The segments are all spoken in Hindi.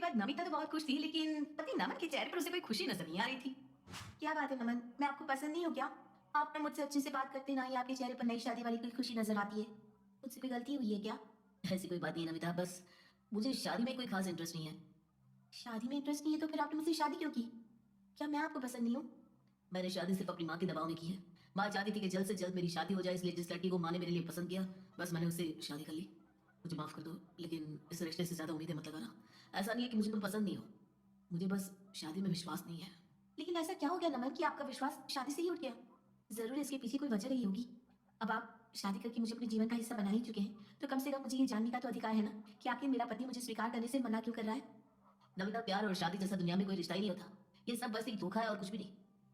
बाद नमिता तो बहुत खुश थी, लेकिन पति नमन के चेहरे पर उसे कोई खुशी नजर नहीं आ रही थी। क्या बात है नमन, मैं आपको पसंद नहीं हूँ क्या? आपने मुझसे अच्छे से बात करते ना ही आपके चेहरे पर नई शादी वाली कोई खुशी नजर आती है। मुझसे कोई गलती हुई है क्या? ऐसी कोई बात नहीं है नमिता, बस मुझे शादी में कोई खास इंटरेस्ट नहीं है। शादी में इंटरेस्ट नहीं है तो फिर आपने मुझसे शादी क्यों की? क्या मैं आपको पसंद नहीं हूँ? मैंने शादी सिर्फ अपनी माँ के दबाव में की है। माँ चाहती थी कि जल्द से जल्द मेरी शादी हो जाए, इसलिए जिस लड़की को माँ ने मेरे लिए पसंद किया, बस मैंने उससे शादी कर ली। मुझे माफ कर दो, लेकिन इस रिश्ते से ज्यादा उम्मीदें मत लगाना। ऐसा नहीं है कि मुझे तुम पसंद नहीं हो, मुझे बस शादी में विश्वास नहीं है। लेकिन ऐसा क्या हो गया नमन कि आपका विश्वास शादी से ही उठ गया? जरूर इसके पीछे कोई वजह रही होगी। अब आप शादी करके मुझे अपने जीवन का हिस्सा बना ही चुके हैं, तो कम से कम मुझे ये जानने का तो अधिकार है ना कि आखिर मेरा पति मुझे स्वीकार करने से मना क्यों कर रहा है। नमिता, प्यार और शादी जैसा दुनिया में कोई रिश्ता ही नहीं होता। ये सब बस एक धोखा है और कुछ भी नहीं।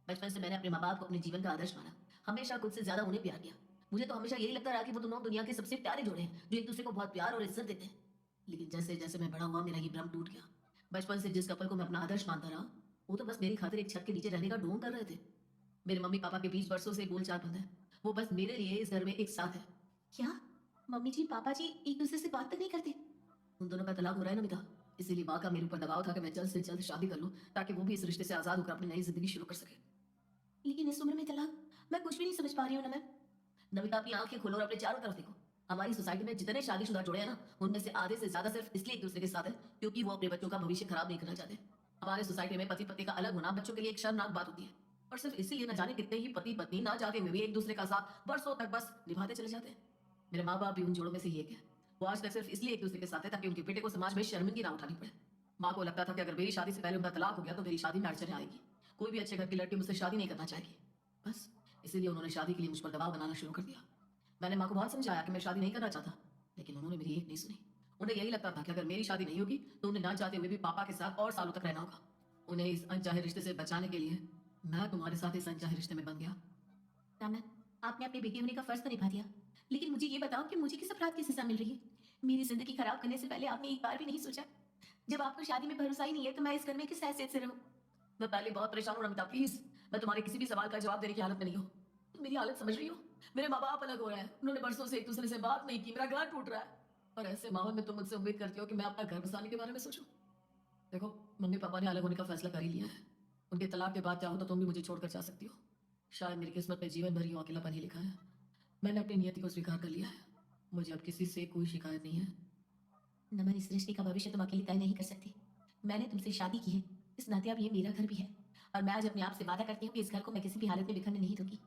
बचपन से मैंने अपने माँ बाप को अपने जीवन का आदर्श माना, हमेशा खुद से ज्यादा उन्हें प्यार किया। मुझे तो हमेशा यही लगता रहा कि वो दोनों दुनिया के सबसे प्यारे जोड़े हैं, जो एक दूसरे को बहुत प्यार और इज्जत देते हैं। लेकिन जैसे जैसे मैं बड़ा हुआ, मेरा ये भ्रम टूट गया। बचपन से जिस कपल को मैं अपना आदर्श मानता रहा, वो तो बस मेरी खातिर एक छत के नीचे रहने का ढोंग कर रहे थे। मेरे मम्मी पापा के बीच वर्षों से बोलचाल बंद है। वो बस मेरे लिए इस घर में एक साथ है। क्या मम्मी जी पापा जी एक दूसरे से बात तक नहीं करते? उन दोनों का तलाक हो रहा है नमिता, इसीलिए माँ का मेरे ऊपर दबाव था कि मैं जल्द से जल्द शादी कर लूं, ताकि वो भी इस रिश्ते से आजाद होकर अपनी नई जिंदगी शुरू कर सके। लेकिन इस उम्र में तलाक, मैं कुछ भी नहीं समझ पा रही हूँ नमन। नमिता, अपनी आंखें खोलो और अपने चारों तरफ देखो। हमारी सोसाइटी में जितने शादीशुदा जोड़े हैं ना, उनमें से आधे से ज्यादा सिर्फ इसलिए एक दूसरे के साथ है क्योंकि वो अपने बच्चों का भविष्य खराब नहीं करना चाहते। हमारे सोसाइटी में पति पत्नी का अलग होना बच्चों के लिए एक शर्मनाक बात होती है, और सिर्फ इसीलिए न जाने कितने ही पति पत्नी ना चाहते हुए भी एक दूसरे का साथ वर्षों तक बस निभाते चले जाते हैं। मेरे माँ बाप भी उन जोड़ों में से ही एक है। वो आज तक सिर्फ इसलिए एक दूसरे के साथ है ताकि उनके बेटे को समाज में शर्मिंदगी ना उठानी पड़े। माँ को लगता था कि अगर मेरी शादी से पहले उनका तलाक हो गया तो मेरी शादी में अड़चने आएगी, कोई भी अच्छे घर की लड़की मुझसे शादी नहीं करना चाहेगी। बस इसीलिए उन्होंने शादी के लिए मुझ पर दबाव बनाना शुरू कर दिया। मैंने माँ को बहुत समझाया कि मैं शादी नहीं करना चाहता, लेकिन उन्होंने मेरी एक नहीं सुनी। उन्हें यही लगता था कि अगर मेरी शादी नहीं होगी तो उन्हें ना चाहते हुए भी पापा के साथ और सालों तक रहना होगा। उन्हें इस अनचाहे रिश्ते से बचाने के लिए मैं तुम्हारे साथ इस अनचाहे रिश्ते में बन गया। रामन, आपने अपने बेटे होने का फर्ज तो निभा दिया, लेकिन मुझे ये बताओ कि मुझे किस अपराध की सजा मिल रही है? मेरी जिंदगी खराब करने से पहले आपने एक बार भी नहीं सोचा? जब आपको शादी में भरोसा ही नहीं है तो मैं इस घर में किस हैसियत से रहूं? मैं पहले बहुत परेशान हूं नमिता, प्लीज मैं तुम्हारे किसी भी सवाल का जवाब देने की हालत में नहीं हूं। तुम मेरी हालत समझ रही हो? मेरे माँ बाप अलग हो रहे हैं, उन्होंने बरसों से एक दूसरे से बात नहीं की, मेरा घर टूट रहा है, और ऐसे माहौल में तुम मुझसे उम्मीद करती हो कि मैं अपना घर बसाने के बारे में सोचूं? देखो, मम्मी पापा ने अलग होने का फैसला कर ही लिया है। उनके तलाक के बाद चाहो तो तुम भी मुझे छोड़कर जा सकती हो। शायद मेरी किस्मत में जीवन भर यूं अकेलापन ही लिखा है। मैंने अपनी नियति को स्वीकार कर लिया है, मुझे अब किसी से कोई शिकायत नहीं है। नमन, इस रिश्ते का भविष्य तुम अकेली तय नहीं कर सकती। मैंने तुमसे शादी की है, इस नाते अब ये मेरा घर भी है, और मैं आज अपने आप से वादा करती हूँ कि इस घर को मैं किसी भी हालत में बिखरने नहीं दूंगी।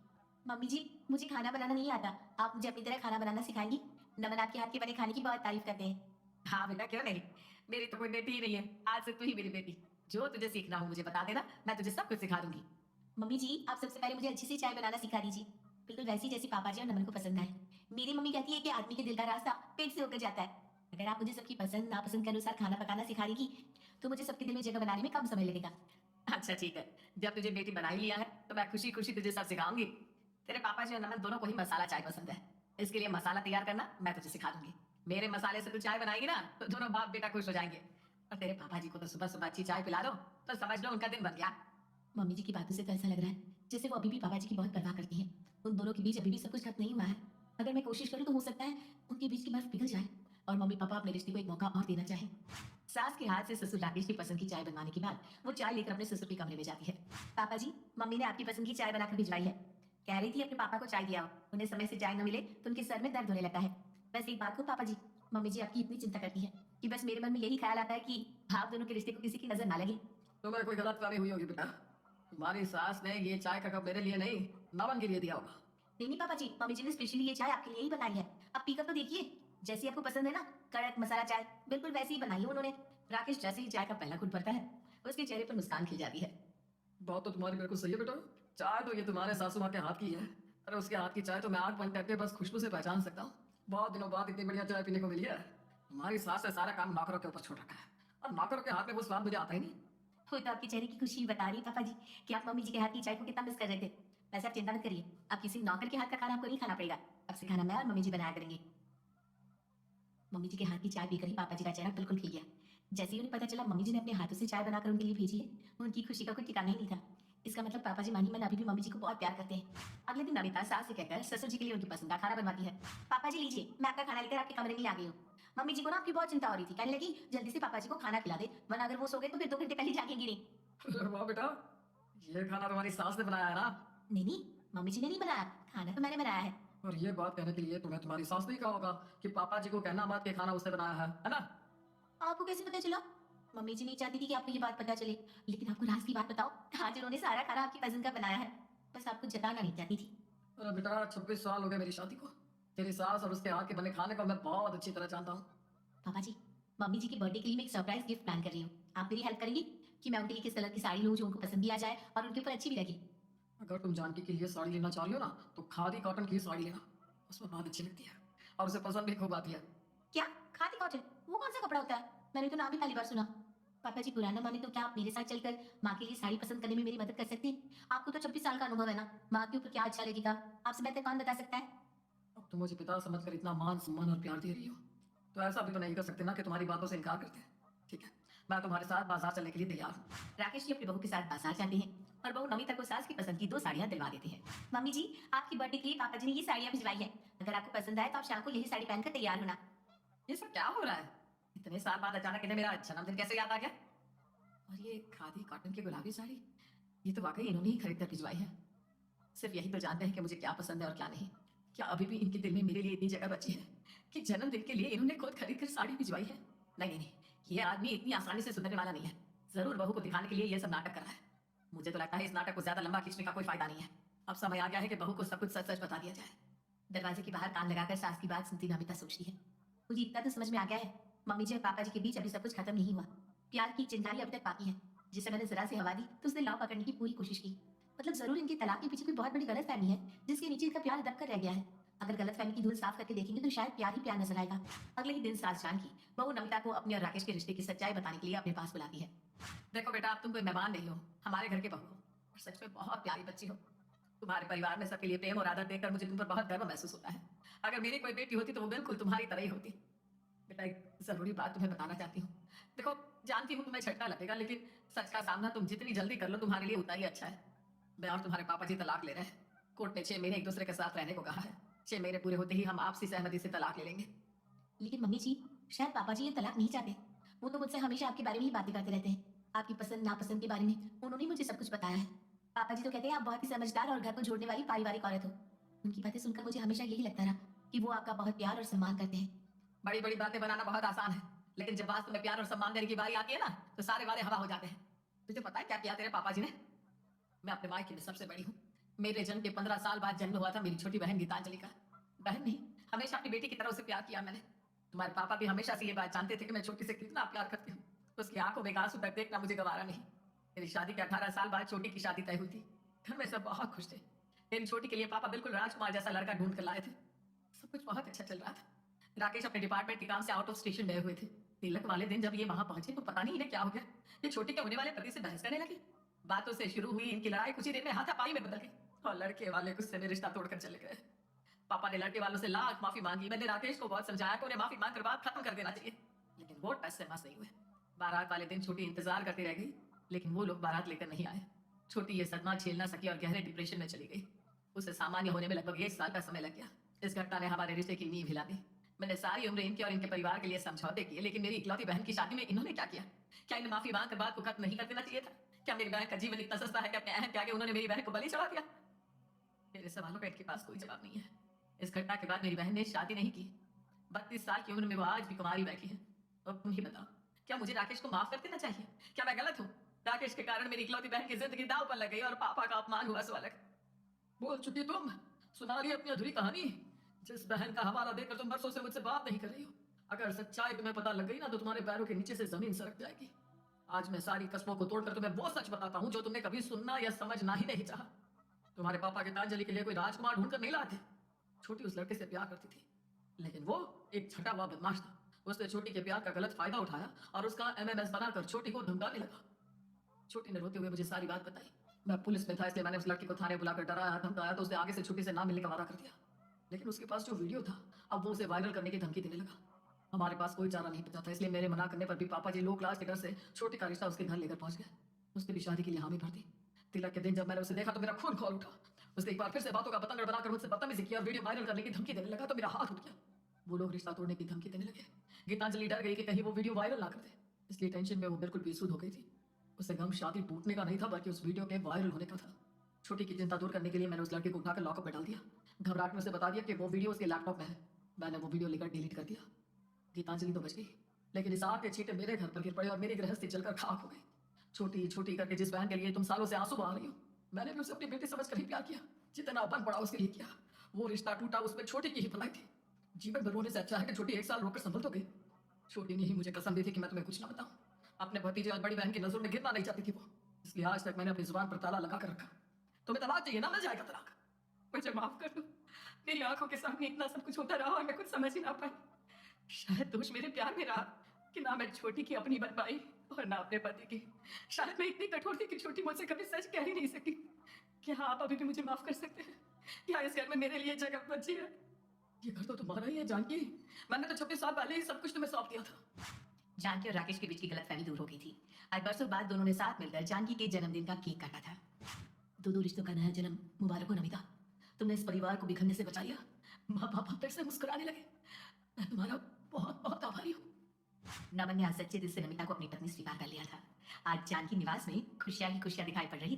मम्मी जी, मुझे खाना बनाना नहीं आता, आप मुझे अपनी तरह खाना बनाना सिखाएंगी? नमन आपके हाथ के बने खाने की बहुत तारीफ करते हैं। हाँ बेटा, क्यों नहीं, मेरी तो कोई बेटी ही नहीं है, आज से तू ही मेरी बेटी। जो तुझे सीखना हो मुझे बता देना, मैं तुझे सब कुछ सिखा दूंगी। मम्मी जी, आप सबसे पहले मुझे अच्छी सी चाय बनाना सिखा दीजिए, बिल्कुल वैसी जैसी पापा जी और नमन को पसंद आए। मेरी मम्मी कहती है कि आदमी के दिल का रास्ता पेट से होकर जाता है। अगर आप मुझे सबकी पसंद नापसंद के अनुसार खाना पकाना सिखा देगी तो मुझे सबके दिल में जगह बनाने में कम समय लगेगा। अच्छा ठीक है, जब तुझे बेटी बना ही लिया है तो मैं खुशी खुशी तुझे सब सिखाऊंगी। तेरे पापा जी और नमन दोनों को ही मसाला चाय पसंद है, इसके लिए मसाला तैयार करना मैं तुझे सिखा दूंगी। मेरे मसाले से तू चाय बनाएगी ना तो दोनों बाप बेटा खुश हो जाएंगे। और तेरे पापा जी को तो सुबह सुबह अच्छी चाय पिला दो तो समझ लो उनका दिन बन गया। मम्मी जी की बातों से तो ऐसा लग रहा है जैसे वो अभी भी पापा जी की बहुत परवाह करती हैं। उन दोनों के बीच अभी भी सब कुछ खत्म नहीं हुआ है। अगर मैं कोशिश करूं तो हो सकता है उनके बीच की बर्फ पिघल जाए और मम्मी पापा अपने रिश्ते को एक मौका और देना चाहे। सास के हाथ से ससुर राकेश की पसंद की चाय बनवाने के बाद वो चाय लेकर अपने ससुर के कमरे में जाती है। पापा जी, मम्मी ने आपकी पसंद की चाय बनाकर भिजवाई है। कह रही थी अपने पापा को चाय दिया हो, उन्हें समय से चाय न मिले तो उनके सर में दर्द होने लगता है। बस एक बात को पापा जी, मम्मी जी आपकी इतनी चिंता करती है कि बस मेरे मन में यही ख्याल आता है कि आप दोनों के रिश्ते को किसी की नजर ना लगे। तुम्हें कोई गलतफहमी हुई होगी बेटा, तुम्हारी सास ने ये चाय का कप मेरे लिए नहीं नमन के लिए दिया होगा। नहीं नहीं पापा जी, मम्मी जी ने स्पेशली ये चाय आपके लिए ही बनाई है। आप पीकर तो देखिए, जैसी आपको पसंद है ना, कड़क मसाला चाय, बिल्कुल वैसी ही बनाई है उन्होंने। राकेश जैसे ही चाय का पहला घुट भरता है उसके चेहरे पर मुस्कान खिल जाती है। बात तो तुम्हारी बिल्कुल सही है बेटा, चाय तो ये तुम्हारे सासू माँ के हाथ की है। अरे उसके हाथ की चाय तो मैं आंख बंद करके बस खुशबू से पहचान सकता हूँ। बहुत दिनों बाद इतनी बढ़िया चाय पीने को मिली है। तुम्हारी सास ने सारा काम नौकरों के ऊपर छोड़ रखा है, और नौकरों के हाथ में वो स्वाद मुझे आता ही नहीं। वो तो आपके चेहरे की खुशी बता रही पापा जी कि आप मम्मी जी के हाथ की चाय को कितना मिस कर रहे थे। वैसे आप चिंता मत करिए, अब किसी नौकर के हाथ का खाना आपको नहीं खाना पड़ेगा। अब से खाना मैं और मम्मी जी बनाया करेंगे। मम्मी जी के हाथ की चाय पीकर ही पापा जी का चेहरा बिल्कुल खिल गया। जैसे ही उन्हें पता चला मम्मी जी ने अपने हाथों से चाय बनाकर उनके लिए भेजी है, उनकी खुशी का कोई ठिकाना ही नहीं था। इसका मतलब पापा जी मानी मन अभी भी मम्मी जी को बहुत प्यार करते हैं। अगले दिन नमिता सास से कहकर ससुर जी के लिए उनकी पसंद का खाना बनवाती है। पापा जी लीजिए, मैं आपका खाना लेकर आपके कमरे में आ गई हूँ। मम्मी जी को ना आपकी बहुत चिंता हो रही थी, कहने लगी जल्दी से पापा जी को खाना खिला दे, वरना अगर वो सो गए तो फिर 2 घंटे पहले जागेंगे नहीं। अरे वाह बेटा, ये खाना तुम्हारी सास ने बनाया है ना? नहीं नहीं, मम्मी जी ने नहीं बनाया, खाना तो मैंने बनाया है। और ये बात कहने के लिए तुम्हें तुम्हारी सास ने ही कहा होगा कि पापा जी को कहना मत कि खाना उसने बनाया है ना? आपको कैसे पता चला? मम्मी जी नहीं चाहती थी कि आपको ये बात पता चले, लेकिन आपको राज की बात बताओ, आज उन्होंने सारा खाना आपकी पसंद का बनाया है, बस आपको जताना नहीं चाहती थी। अरे बेटा, 26 साल हो गए मेरी शादी को। तेरी सास और उसके हाथ के बने खाने को मैं बहुत अच्छी तरह जानता हूँ। पापा जी, मम्मी जी की बर्थडे के लिए मैं एक सरप्राइज गिफ्ट प्लान कर रही हूँ, आप मेरी हेल्प करेंगी कि मैं उनके लिए किस कलर की साड़ी लूँ जो उनको पसंद भी आ जाए और उनके ऊपर अच्छी भी लगे। अगर तुम जानकी के लिए साड़ी लेना चाह रही हो ना, तो खादी कॉटन की साड़ी लेना, उसमें बहुत अच्छी लगती है और उसे पसंद भी खूब आती है। क्या? खादी कॉटन? वो कौन सा कपड़ा होता है? मैंने तो नाम भी पहली बार सुना। पापा जी बुरा ना माने तो क्या आप मेरे साथ चलकर माँ के लिए साड़ी पसंद करने में मेरी मदद कर सकते हैं? आपको तो 26 साल का अनुभव है ना, माँ के ऊपर क्या अच्छा लगेगा आपसे बेहतर कौन बता सकता है? अब तुम मुझे पिता समझकर इतना मान सम्मान और प्यार दे रही हो, तो ऐसा भी तो नहीं कर सकते ना कि तुम्हारी बातों से इनकार करते हैं। ठीक है, मैं तुम्हारे साथ बाजार चलने के लिए तैयार हूँ। राकेश जी अपनी बहू के साथ बाजार जाते हैं और बहू नमिता को सास की पसंद की 2 साड़ियाँ दिलवा देते हैं। मम्मी जी, आपकी बर्थडे के लिए पापा जी ने ये साड़ियाँ भिजवाई है, अगर आपको पसंद आए तो आप शाम को यही साड़ी पहनकर तैयार होना। ये सब क्या हो रहा है? इतने साल बाद अचानक इन्हें मेरा जन्मदिन कैसे याद आ गया? और ये खादी कॉटन की गुलाबी साड़ी, ये तो वाकई इन्होंने ही खरीद कर भिजवाई है। सिर्फ यही तो जानते हैं कि मुझे क्या पसंद है और क्या नहीं। क्या अभी भी इनके दिल में मेरे लिए इतनी जगह बची है कि जन्मदिन के लिए इन्होंने खुद खरीद कर साड़ी भिजवाई है? नहीं नहीं नहीं, ये आदमी इतनी आसानी से सुधरने वाला नहीं है। जरूर बहू को दिखाने के लिए ये सब नाटक कर रहा है। मुझे तो लगता है इस नाटक को ज्यादा लंबा खींचने का कोई फायदा नहीं है। अब समय आ गया है कि बहू को सब कुछ सच सच बता दिया जाए। दरवाजे के बाहर कान लगाकर सास की बात सुनती नमिता सोचती है, मुझे इतना तो समझ में आ गया है, मम्मी जी और पापा जी के बीच अभी सब कुछ खत्म नहीं हुआ, प्यार की चिंगारी अभी तक बाकी है। जिसे मैंने जरा सी हवा दी तो उसने लाव पकड़ने की पूरी कोशिश की। मतलब जरूर इनके तलाक के पीछे कोई बहुत बड़ी गलतफहमी है जिसके नीचे इनका प्यार दब कर रह गया है। अगर गलतफहमी की धूल साफ करके देखेंगे तो शायद प्यार ही प्यार नजर आएगा। अगले ही दिन सास जानकी बहू नमिता को अपने और राकेश के रिश्ते की सच्चाई बताने के लिए अपने पास बुलाती है। देखो बेटा, अब तुम कोई मेहमान नहीं हो, हमारे घर के बहू हो और सच में बहुत प्यारी बच्ची हो। तुम्हारे परिवार में सबके लिए प्रेम और आदर देखकर मुझे तुम पर बहुत गर्व महसूस होता है। अगर मेरी कोई बेटी होती तो वो बिल्कुल तुम्हारी तरह ही होती। बेटा, एक जरूरी बात तुम्हें बताना चाहती हूँ। देखो, जानती हूँ तुम्हें झटका लगेगा, लेकिन सच का सामना तुम जितनी जल्दी कर लो तुम्हारे लिए उतना ही अच्छा है। मैं और तुम्हारे पापा जी तलाक ले रहे हैं। कोर्ट ने 6 महीने एक दूसरे के साथ रहने को कहा है। 6 महीने पूरे होते ही हम आपसी सहमति से तलाक ले लेंगे। लेकिन मम्मी जी, शायद पापा जी ये तलाक नहीं चाहते। वो तो मुझसे हमेशा आपके बारे में ही बातें करते रहते हैं, आपकी पसंद नापसंद के बारे में उन्होंने मुझे सब कुछ बताया है। पापा जी तो कहते हैं आप बहुत ही समझदार और घर को जोड़ने वाली पारिवारिक औरत हो। उनकी बातें सुनकर मुझे हमेशा यही लगता रहा कि वो आपका बहुत प्यार और सम्मान करते हैं। बड़ी बड़ी बातें बनाना बहुत आसान है, लेकिन जब वास्तव में प्यार और सम्मान देने की बारी आती है ना, तो सारे वादे हवा हो जाते हैं। तुझे पता है क्या किया तेरे पापा जी ने? मैं अपने मायके में सबसे बड़ी हूँ। मेरे जन्म के 15 साल बाद जन्म हुआ था मेरी छोटी बहन गीतांजलि का। बहन नहीं, हमेशा अपनी बेटी की तरह उसे प्यार किया मैंने। तुम्हारे पापा भी हमेशा से ये बात जानते थे कि मैं छोटी से कितना प्यार करती हूँ। उसकी आंखों में आंसू तक देखना मुझे गवारा नहीं। मेरी शादी के 18 साल बाद छोटी की शादी तय हुई थी। घर में सब बहुत खुश थे। मेरी छोटी के लिए पापा बिल्कुल राजकुमार जैसा लड़का ढूंढ कर लाए थे। सब कुछ बहुत अच्छा चल रहा था। राकेश अपने डिपार्टमेंट के काम से आउट ऑफ स्टेशन गए हुए थे। तिलक वाले दिन जब ये वहां पहुंचे तो पता नहीं इन्हें क्या हो गया, ये छोटी के होने वाले पति से बहस करने लगे। बातों से शुरू हुई इनकी लड़ाई कुछ ही देर में हाथापाई में बदल गई और लड़के वाले गुस्से में रिश्ता तोड़कर चले गए। पापा ने लड़के वालों से लाख माफी मांगी। मैंने राकेश को बहुत समझाया कि उन्हें माफी मांगकर बात खत्म कर देना चाहिए, लेकिन वो टस से मस नहीं हुए। बारात वाले दिन छोटी इंतजार करती रह गई, लेकिन वो लोग बारात लेकर नहीं आए। छोटी ये सदमा झेल ना सकी और गहरे डिप्रेशन में चली गई। उसे सामान्य होने में लगभग 1 साल का समय लग गया। इस घटना ने हमारे रिश्ते की नींव हिला दी। मैंने सारी उम्र इनके और इनके परिवार के लिए समझौते किए, लेकिन मेरी इकलौती बहन की शादी में इन्होंने क्या किया? क्या इन्हें माफी मांगकर बात को खत्म नहीं कर देना चाहिए था? क्या मेरी बहन का जीवन इतना सस्ता है कि अपने अहम के आगे उन्होंने मेरी बहन को बलि चढ़ा दिया? मेरे सवालों का इनके पास कोई जवाब नहीं है। इस घटना के बाद मेरी बहन ने शादी नहीं की। 32 साल की उम्र में वो आज भी कुमारी बैठी है। अब तुम ही बताओ, क्या मुझे राकेश को माफ कर देना चाहिए? क्या मैं गलत हूँ? राकेश के कारण मेरी इकलौती बहन की जिंदगी दांव पर लग गई और पापा का अपमान हुआ, सो अलग। बोल चुकी तुम, सुना रही अपनी अधूरी कहानी। जिस बहन का हवाला देकर तुम बरसों से मुझसे बात नहीं कर रही हो, अगर सच्चाई तुम्हें पता लग गई ना तो तुम्हारे पैरों के नीचे से जमीन सरक जाएगी। आज मैं सारी कस्मों को तोड़कर तुम्हें वो सच बताता हूँ जो तुमने कभी सुनना या समझना ही नहीं चाहा। तुम्हारे पापा गीतांजलि के लिए कोई राजकुमार ढूंढकर नहीं लाते। छोटी उस लड़के से प्यार करती थी, लेकिन वो एक छटा हुआ बदमाश था। उसने छोटी के प्यार का गलत फायदा उठाया और उसका एमएमएस बनाकर छोटी को धमकाने लगा। छोटी ने रोते हुए मुझे सारी बात बताई। मैं पुलिस में था, इसलिए मैंने उस लड़की को थाने बुलाकर डराया धमकाया, तो उसने आगे से छोटी से ना मिलने का वादा कर दिया। लेकिन उसके पास जो वीडियो था, अब वो उसे वायरल करने की धमकी देने लगा। हमारे पास कोई चारा नहीं बचा था, इसलिए मेरे मना करने पर भी पापा जी लो क्लास के डर से छोटी का रिश्ता उसके घर लेकर पहुंच गए। उसने भी शादी के लिए हामी भर दी। तिलक के दिन जब मैंने उसे देखा तो मेरा खून खौल उठा। उसने एक बार फिर से बातों का बतंगड़ बनाकर मुझसे बदतमीजी किया और वीडियो वायरल करने की धमकी देने लगा तो मेरा हाथ उठ गया। वो लोग रिश्ता तोड़ने की धमकी देने लगे। गीतांजलि डर गई कि कहीं वो वीडियो वायरल ना कर दे, इसलिए टेंशन में वो बिल्कुल बेसुध हो गई थी। उसे गम शादी टूटने का नहीं था, बल्कि उस वीडियो के वायरल होने का था। छोटी की चिंता दूर करने के लिए मैंने उस लड़के को उठाकर लॉकअप में डाल दिया। घबराहट में उसे बता दिया कि वो वीडियो उसके लैपटॉप में है। मैंने वो वीडियो लेकर डिलीट कर दिया। गीतांजलि तो बच गई, लेकिन इस आग के छींटे मेरे घर पर गिर पड़े और मेरी गृहस्थी जलकर खाक हो गई। छोटी छोटी करके जिस बहन के लिए तुम सालों से आंसू बहा रही हो, मैंने भी उसे अपनी बेटी समझ कर ही प्यार किया। जितना अपन पड़ा उसके लिए किया। वो रिश्ता टूटा, उसमें छोटी की ही भलाई थी। जीवन भर रोने से अच्छा है कि छोटी 1 साल रोकर संभल तो गई। छोटी ने ही मुझे कसम दी थी कि मैं तुम्हें कुछ ना बताऊं। अपने भतीजे और बड़ी बहन की नजरों में गिरना नहीं चाहती थी वो, इसलिए आज तक मैंने अपनी जुबान पर ताला लगा कर रखा। तुम्हें तलाक चाहिए ना, मिल जाएगा तलाक। मुझे माफ कर दो, मेरी आंखों के सामने इतना सब कुछ होता रहा और मैं कुछ समझ ही ना पाई। शायद दोष मेरे प्यार में रहा कि ना मैं छोटी की अपनी बन पाई और ना अपने पति की। शायद मैं इतनी कठोर थी कि छोटी मुझसे कभी सच कह ही नहीं सकी। क्या आप अभी भी मुझे माफ कर सकते हैं? क्या इस घर में मेरे लिए जगह बची है? ये घर तो तुम्हारा ही है जानकी। मैंने तो 26 साल पहले ही सब कुछ तुम्हें सौंप दिया था। जानकी और राकेश के बीच की गलतफहमी दूर हो गई थी। आज बरसों बाद दोनों ने साथ मिलकर जानकी के जन्मदिन का केक काटा था। दो रिश्तों का नया जन्म मुबारक हो नमिता। तुमने इस परिवार को बिखरने से बचा लिया। माँ बाप फिर से मुस्कुराने लगे। मैं तुम्हारा बहुत बहुत आभारी हूँ। नमन ने आज सच्चे दिल से नमिता को अपनी पत्नी स्वीकार कर लिया था। आज जानकी निवास में खुशियां ही खुशियां दिखाई पड़ रही